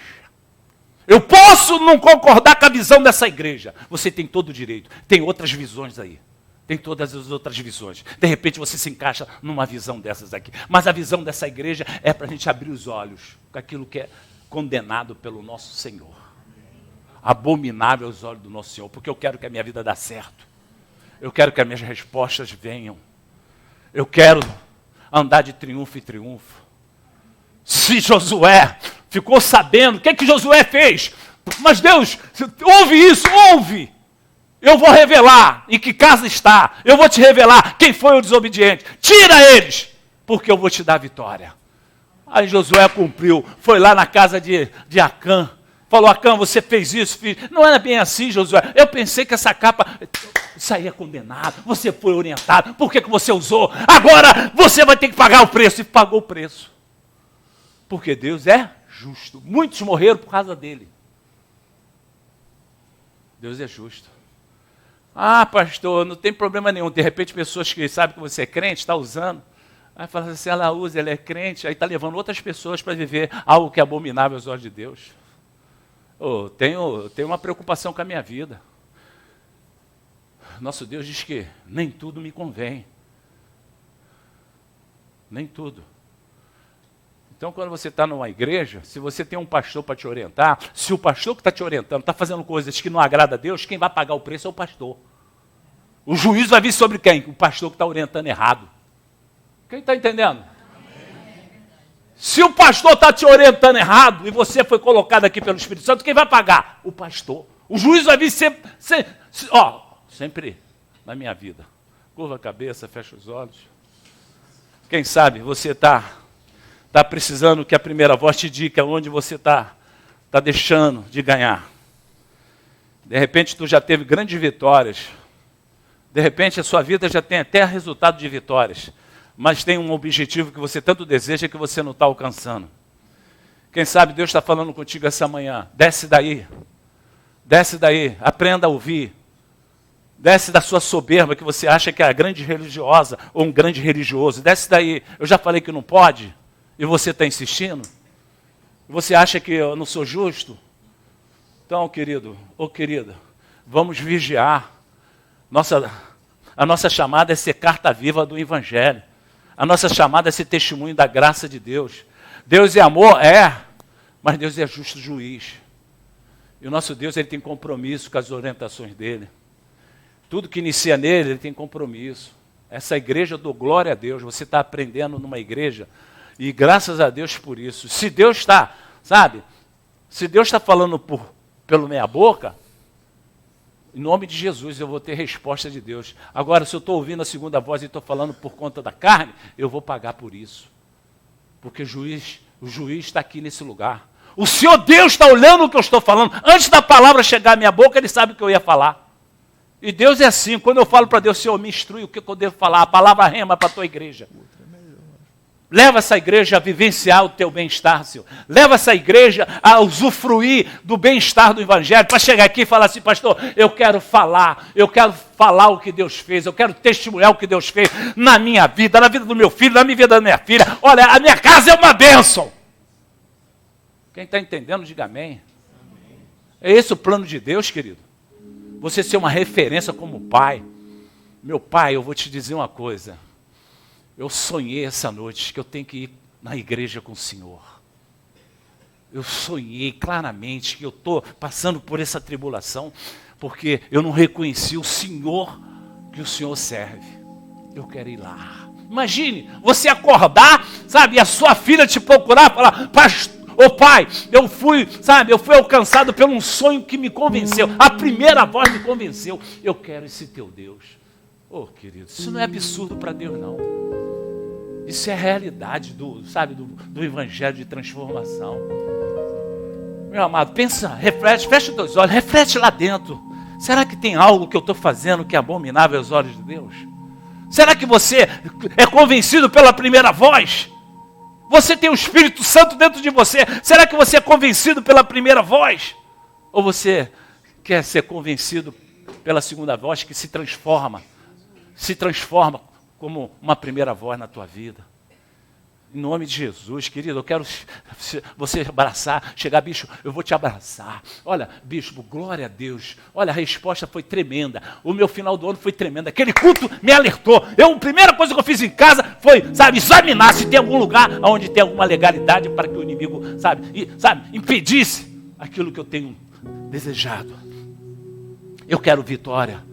Eu posso não concordar com a visão dessa igreja. Você tem todo o direito. Tem outras visões aí. Tem todas as outras visões. De repente você se encaixa numa visão dessas aqui. Mas a visão dessa igreja é para a gente abrir os olhos com aquilo que é condenado pelo nosso Senhor. Abominável aos olhos do nosso Senhor. Porque eu quero que a minha vida dê certo. Eu quero que as minhas respostas venham. Eu quero andar de triunfo em triunfo. Se Josué ficou sabendo, o que Josué fez? Mas Deus, ouve isso, ouve. Eu vou revelar em que casa está. Eu vou te revelar quem foi o desobediente. Tira eles, porque eu vou te dar a vitória. Aí Josué cumpriu, foi lá na casa de Acã. Falou, Acã, você fez isso, filho. Não era bem assim, Josué. Eu pensei que essa capa saía condenado. Você foi orientado. Por que você usou? Agora você vai ter que pagar o preço. E pagou o preço. Porque Deus é justo. Muitos morreram por causa dele. Deus é justo. Ah, pastor, não tem problema nenhum. De repente, pessoas que sabem que você é crente, está usando. Aí fala assim, ela usa, ela é crente. Aí está levando outras pessoas para viver algo que é abominável aos olhos de Deus. Tenho uma preocupação com a minha vida. Nosso Deus diz que nem tudo me convém. Nem tudo. Então, quando você está numa igreja, se você tem um pastor para te orientar, se o pastor que está te orientando está fazendo coisas que não agradam a Deus, quem vai pagar o preço é o pastor. O juízo vai vir sobre quem? O pastor que está orientando errado. Quem está entendendo? Se o pastor está te orientando errado e você foi colocado aqui pelo Espírito Santo, quem vai pagar? O pastor. O juízo vai vir sempre na minha vida. Curva a cabeça, fecha os olhos. Quem sabe você está precisando que a primeira voz te diga onde você está deixando de ganhar. De repente tu já teve grandes vitórias. De repente a sua vida já tem até resultado de vitórias. Mas tem um objetivo que você tanto deseja que você não está alcançando. Quem sabe Deus está falando contigo essa manhã. Desce daí. Desce daí. Aprenda a ouvir. Desce da sua soberba que você acha que é a grande religiosa ou um grande religioso. Desce daí. Eu já falei que não pode. E você está insistindo? Você acha que eu não sou justo? Então, querido, ou querida, vamos vigiar. A nossa chamada é ser carta viva do Evangelho. A nossa chamada é ser testemunho da graça de Deus. Deus é amor? É. Mas Deus é justo juiz. E o nosso Deus, ele tem compromisso com as orientações dele. Tudo que inicia nele, ele tem compromisso. Essa igreja do glória a Deus. Você está aprendendo numa igreja. E graças a Deus por isso. Se Deus está, se Deus está falando pelo minha boca, em nome de Jesus eu vou ter resposta de Deus. Agora, se eu estou ouvindo a segunda voz e estou falando por conta da carne, eu vou pagar por isso. Porque o juiz está aqui nesse lugar. O Senhor Deus está olhando o que eu estou falando. Antes da palavra chegar à minha boca, Ele sabe o que eu ia falar. E Deus é assim, quando eu falo para Deus, Senhor, me instrui o que eu devo falar. A palavra rema para a tua igreja. Leva essa igreja a vivenciar o teu bem-estar, Senhor. Leva essa igreja a usufruir do bem-estar do Evangelho, para chegar aqui e falar assim, pastor, eu quero falar o que Deus fez, eu quero testemunhar o que Deus fez na minha vida, na vida do meu filho, na minha vida da minha filha. Olha, a minha casa é uma bênção. Quem está entendendo, diga amém. É esse o plano de Deus, querido. Você ser uma referência como pai. Meu pai, eu vou te dizer uma coisa. Eu sonhei essa noite que eu tenho que ir na igreja com o Senhor. Eu sonhei claramente que eu estou passando por essa tribulação, porque eu não reconheci o Senhor que o Senhor serve. Eu quero ir lá. Imagine, você acordar, e a sua filha te procurar e falar, pai, eu fui alcançado por um sonho que me convenceu. A primeira voz me convenceu. Eu quero esse teu Deus. Querido, isso não é absurdo para Deus, não. Isso é a realidade do Evangelho de transformação. Meu amado, pensa, reflete, fecha os teus olhos, reflete lá dentro. Será que tem algo que eu estou fazendo que é abominável aos olhos de Deus? Será que você é convencido pela primeira voz? Você tem o Espírito Santo dentro de você. Será que você é convencido pela primeira voz? Ou você quer ser convencido pela segunda voz que se transforma como uma primeira voz na tua vida? Em nome de Jesus, querido, eu quero você abraçar, chegar, bicho, eu vou te abraçar. Olha, bispo, glória a Deus. Olha, a resposta foi tremenda. O meu final do ano foi tremendo. Aquele culto me alertou. A primeira coisa que eu fiz em casa foi, examinar se tem algum lugar onde tem alguma legalidade para que o inimigo, impedisse aquilo que eu tenho desejado. Eu quero vitória,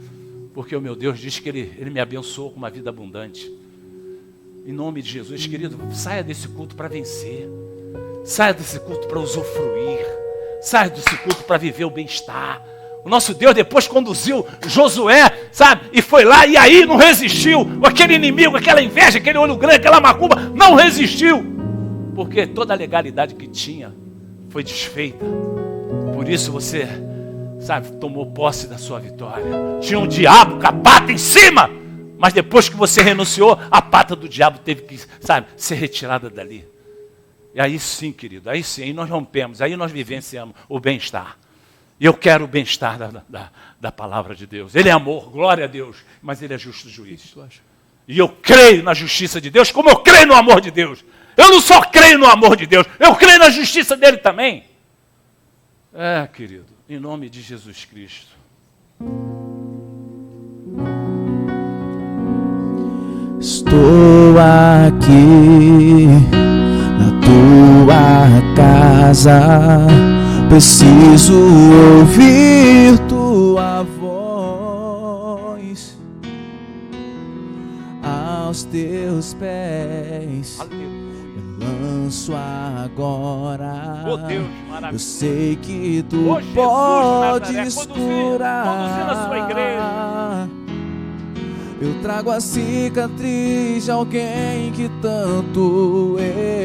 porque o meu Deus diz que Ele me abençoou com uma vida abundante. Em nome de Jesus, querido, saia desse culto para vencer. Saia desse culto para usufruir. Saia desse culto para viver o bem-estar. O nosso Deus depois conduziu Josué, e foi lá e aí não resistiu. Aquele inimigo, aquela inveja, aquele olho grande, aquela macumba, não resistiu. Porque toda a legalidade que tinha foi desfeita. Por isso você, tomou posse da sua vitória. Tinha um diabo com a pata em cima. Mas depois que você renunciou, a pata do diabo teve que, ser retirada dali. E aí sim, querido, aí sim, aí nós rompemos, aí nós vivenciamos o bem-estar. E eu quero o bem-estar da palavra de Deus. Ele é amor, glória a Deus, mas Ele é justo juiz. E eu creio na justiça de Deus, como eu creio no amor de Deus. Eu não só creio no amor de Deus, eu creio na justiça dEle também. Querido, em nome de Jesus Cristo. Estou aqui na tua casa, preciso ouvir tua voz aos teus pés. Aleluia. Eu lanço agora. Oh Deus, maravilhoso. Eu sei que tu Jesus, podes conduzir a sua igreja. Eu trago a cicatriz de alguém que tanto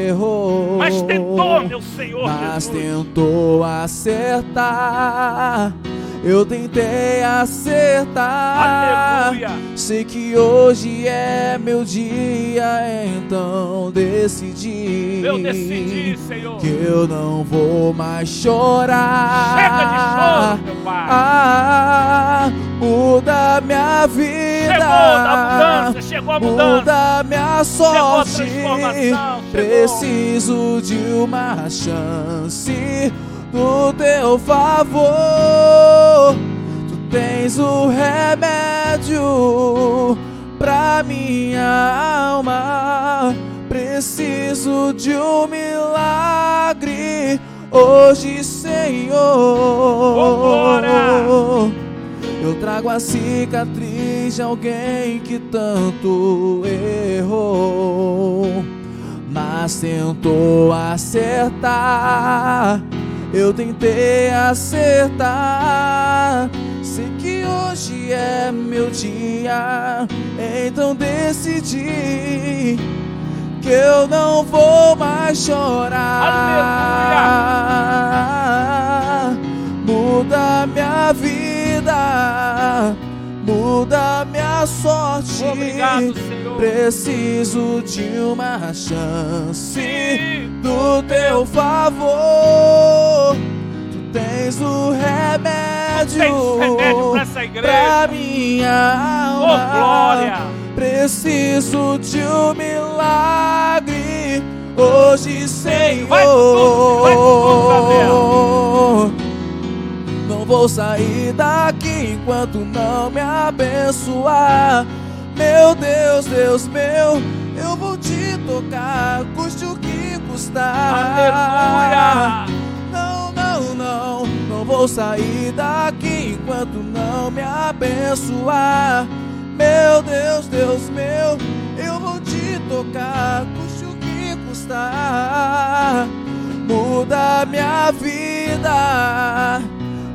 errou. Mas tentou, meu Senhor Mas Jesus. tentou acertar. Eu tentei acertar. Aleluia. Sei que hoje é meu dia, então decidi. Eu decidi, Senhor. Que eu não vou mais chorar. Chega de choro, meu Pai. Muda minha vida. Chegou a mudança. Muda minha sorte. Chegou a transformação. Preciso de uma chance do teu favor. Tu tens o remédio pra minha alma. Preciso de um milagre hoje, Senhor. Eu trago a cicatriz de alguém que tanto errou, mas tentou acertar. Eu tentei acertar. Sei que hoje é meu dia, então decidi que eu não vou mais chorar. Aleluia. Muda minha vida, muda minha sorte. Obrigado, Senhor. Preciso de uma chance do teu favor. Tu tens o remédio pra essa igreja, pra minha alma. Oh, glória. Preciso de um milagre hoje, Senhor. Vai tudo, não vou sair daqui enquanto não me abençoar. Meu Deus, Deus meu, eu vou te tocar, custe o que custar. Aleluia. Não vou sair daqui enquanto não me abençoar. Meu Deus, Deus meu, eu vou te tocar, custe o que custar. Muda minha vida,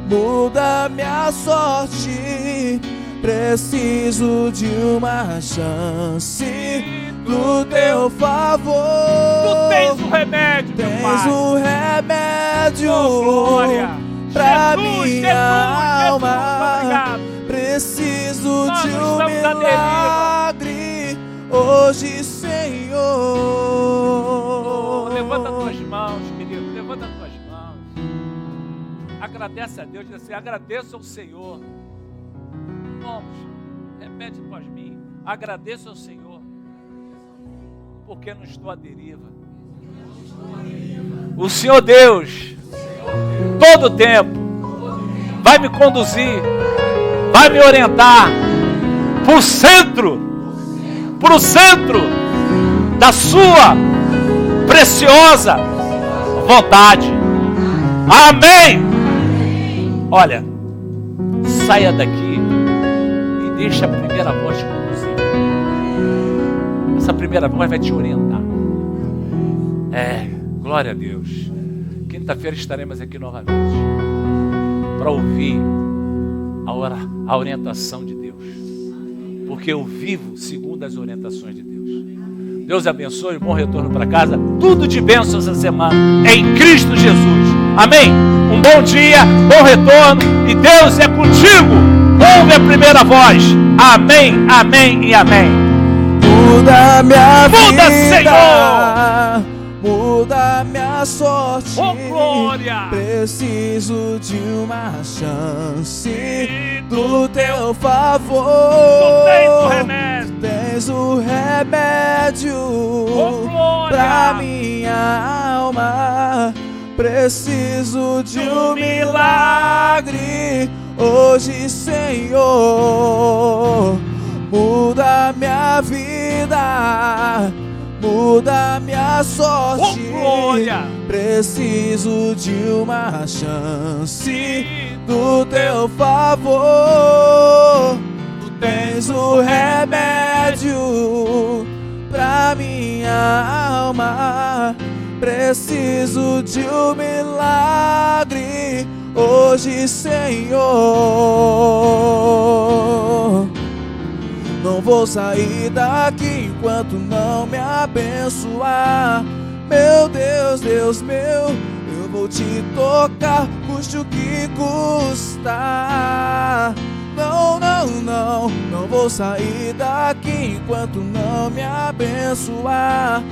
muda minha sorte. Preciso de uma chance do teu favor. Tu tens o remédio, meu Pai. Tens o remédio, oh, glória. pra Jesus, minha alma. Jesus, preciso de um milagre hoje, Senhor. Oh, levanta as tuas mãos, querido. Levanta as tuas mãos. Agradece a Deus. Diz assim: agradeço ao Senhor. Vamos, repete após mim. Agradeço ao Senhor. porque não estou à deriva. O Senhor Deus, todo tempo, vai me conduzir, vai me orientar para o centro da sua preciosa vontade. Amém. Olha, saia daqui e deixa a primeira voz te conduzir. Essa primeira voz vai te orientar. Glória a Deus. Quinta-feira estaremos aqui novamente para ouvir a orientação de Deus, porque eu vivo segundo as orientações de Deus. Deus abençoe, bom retorno para casa, tudo de bênção essa semana, em Cristo Jesus. Amém? Um bom dia, bom retorno, e Deus é contigo. Ouve a primeira voz. Amém, amém e amém. Muda minha vida, muda, Senhor. Muda minha sorte. Oh, glória. Preciso de uma chance do teu favor. Tu tens o remédio. Tens o remédio pra minha alma. Preciso de um milagre hoje, Senhor. Muda minha vida, muda minha sorte. Preciso de uma chance do teu favor. Tu tens o remédio pra minha alma. Preciso de um milagre hoje, Senhor. Não vou sair daqui enquanto não me abençoar. Meu Deus, Deus meu, eu vou te tocar, custe o que custar. Não, não, não, não vou sair daqui enquanto não me abençoar.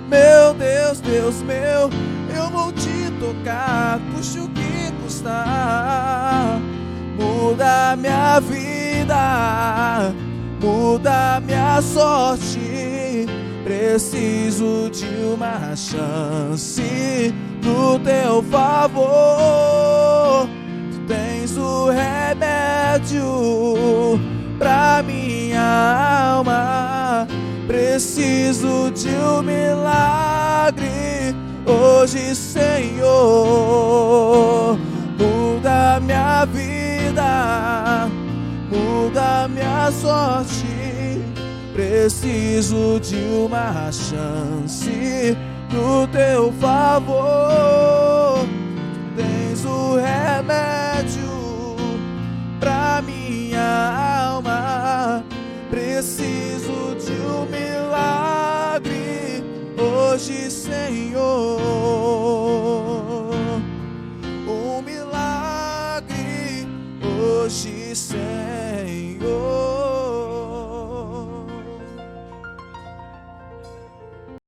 Meu Deus, Deus meu, eu vou te tocar, custe o que custar. Muda minha vida, muda minha sorte. Preciso de uma chance do teu favor. Tu tens o remédio pra minha alma. Preciso de um milagre hoje, Senhor. Muda minha vida, muda minha sorte. Preciso de uma chance do teu favor. Tens o remédio pra minha alma. Preciso de um milagre hoje, Senhor. Um milagre hoje, Senhor.